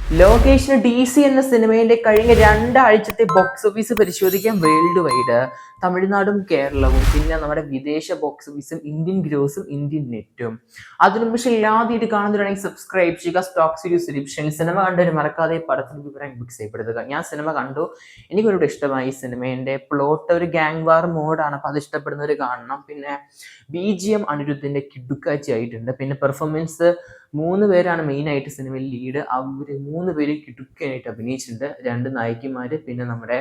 ലോകേഷിന് DC എന്ന സിനിമയുടെ കഴിഞ്ഞ 2 ആഴ്ചത്തെ ബോക്സ് ഓഫീസ് പരിശോധിക്കാൻ വേൾഡ് വൈഡ് തമിഴ്നാടും കേരളവും പിന്നെ നമ്മുടെ വിദേശ ബോക്സ് ഓഫീസും ഇന്ത്യൻ ഗ്രോസും ഇന്ത്യൻ നെറ്റും. അതിനു പക്ഷേ ആദ്യമായിട്ട് കാണുന്നവരാണെങ്കിൽ സബ്സ്ക്രൈബ് ചെയ്യുക. സ്റ്റോക്ക് സീരീസ് ഡിവിഷൻ സിനിമ കണ്ടൊരു മറക്കാതെ പടത്തിന് വിവരം ബുക്ക് ചെയ്യപ്പെടുത്തുക. ഞാൻ സിനിമ കണ്ടു, എനിക്കൊരു ഇഷ്ടമായി. സിനിമേന്റെ പ്ലോട്ട് ഒരു ഗ്യാങ് വാർ മോഡാണ്, അപ്പോൾ അത് ഇഷ്ടപ്പെടുന്നവർ കാണണം. പിന്നെ BGM അനിരുദ്ധിന്റെ കിടുക്കാച്ചി ആയിട്ടുണ്ട്. പിന്നെ പെർഫോമൻസ് 3 പേരാണ് മെയിൻ ആയിട്ട് സിനിമയിൽ ലീഡ്. അവർ 3 പേരും കിടുക്കാനായിട്ട് അഭിനയിച്ചിട്ടുണ്ട്. 2 നായികമാര് പിന്നെ നമ്മുടെ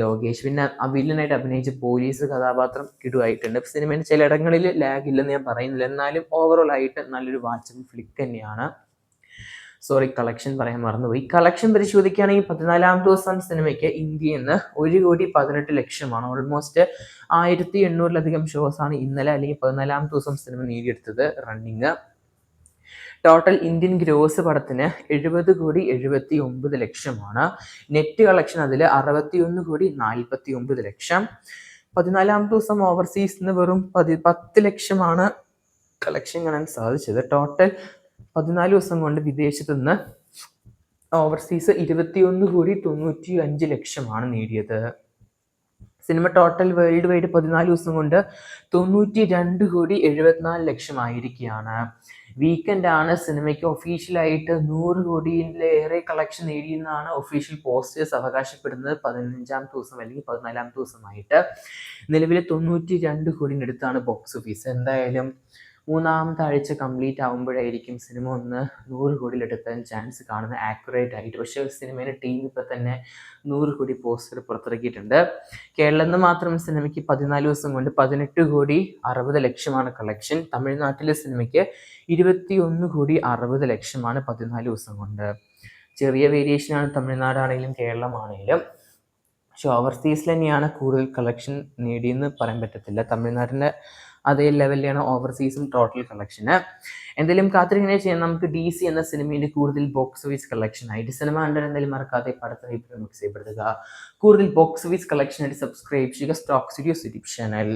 ലോകേഷ്, പിന്നെ വില്ലനായിട്ട് അഭിനയിച്ച പോലീസ് കഥാപാത്രം കിടുവായിട്ടുണ്ട്. സിനിമയിൽ ചിലയിടങ്ങളിൽ ലാഗ് ഇല്ലെന്ന് ഞാൻ പറയുന്നില്ല, എന്നാലും ഓവറോൾ ആയിട്ട് നല്ലൊരു വാച്ചബിൾ ഫ്ലിക്ക് തന്നെയാണ്. കളക്ഷൻ പറയാൻ മറന്നുപോയി. കളക്ഷൻ പരിശോധിക്കുകയാണെങ്കിൽ 14ാമത്തെ ദിവസം സിനിമയ്ക്ക് ഇന്ത്യയിൽ നിന്ന് 1,18,00,000 ഓൾമോസ്റ്റ് 1,800-ലധികം ഷോസ് ആണ് ഇന്നലെ അല്ലെങ്കിൽ 14ാമത്തെ ദിവസം സിനിമ നേടിയെടുത്തത് റണ്ണിങ്. ടോട്ടൽ ഇന്ത്യൻ ഗ്രോസ് പടത്തിന് 70,79,00,000. നെറ്റ് കളക്ഷൻ അതിൽ 61,49,00,000. 14ാമത്തെ ദിവസം ഓവർസീസിന് വെറും 10 ലക്ഷമാണ് കളക്ഷൻ കാണാൻ സാധിച്ചത്. ടോട്ടൽ 14 ദിവസം കൊണ്ട് വിദേശത്ത് നിന്ന് ഓവർസീസ് 21,95,00,000 നേടിയത്. സിനിമ ടോട്ടൽ വേൾഡ് വൈഡ് 14 ദിവസം കൊണ്ട് 92,74,00,000 ആയിരിക്കുകയാണ്. വീക്കെൻഡ് ആണ് സിനിമയ്ക്ക് ഒഫീഷ്യലായിട്ട് 100 കോടിയിലേറെ കളക്ഷൻ നേടിയെന്നാണ് ഒഫീഷ്യൽ പോസ്റ്റേഴ്സ് അവകാശപ്പെടുന്നത്. 15ാമത്തെ ദിവസം അല്ലെങ്കിൽ 14ാമത്തെ ദിവസമായിട്ട് നിലവിൽ 92 കോടിനടുത്താണ് ബോക്സ് ഓഫീസ്. എന്തായാലും 3ാമത്തെ ആഴ്ച കംപ്ലീറ്റ് ആകുമ്പോഴായിരിക്കും സിനിമ ഒന്ന് 100 കോടിയിലെടുക്കാൻ ചാൻസ് കാണുന്നത് ആക്യുറേറ്റ് ആയിട്ട്. പക്ഷേ സിനിമയുടെ ടീം ഇപ്പോൾ തന്നെ 100 കോടി പോസ്റ്റർ പുറത്തിറക്കിയിട്ടുണ്ട്. കേരളത്തിൽ നിന്ന് മാത്രം സിനിമയ്ക്ക് 14 ദിവസം കൊണ്ട് 18,60,00,000 കളക്ഷൻ. തമിഴ്നാട്ടിലെ സിനിമയ്ക്ക് 21,60,00,000 14 ദിവസം കൊണ്ട്. ചെറിയ വേരിയേഷനാണ് തമിഴ്നാടാണെങ്കിലും കേരളമാണെങ്കിലും. പക്ഷെ ഓവർസീസിൽ തന്നെയാണ് കൂടുതൽ കളക്ഷൻ നേടിയെന്ന് പറയാൻ പറ്റത്തില്ല. തമിഴ്നാടിൻ്റെ അതേ ലെവലിലാണ് ഓവർസീസും ടോട്ടൽ കളക്ഷന്. എന്തെങ്കിലും കാത്തിരിങ്ങനെ ചെയ്യാൻ നമുക്ക് DC എന്ന സിനിമയുടെ കൂടുതൽ ബോക്സ് ഓഫീസ് കളക്ഷൻ ആയിട്ട് സിനിമ കണ്ടാൽ എന്തായാലും മറക്കാതെ പടത്തിന് ബുക്ക് ചെയ്യപ്പെടുത്തുക. കൂടുതൽ ബോക്സ് ഓഫീസ് കളക്ഷൻ ആയിട്ട് സബ്സ്ക്രൈബ് ചെയ്യുക സ്റ്റോക്ക് സ്റ്റുഡിയോസ് യൂട്യൂബ് ചാനൽ.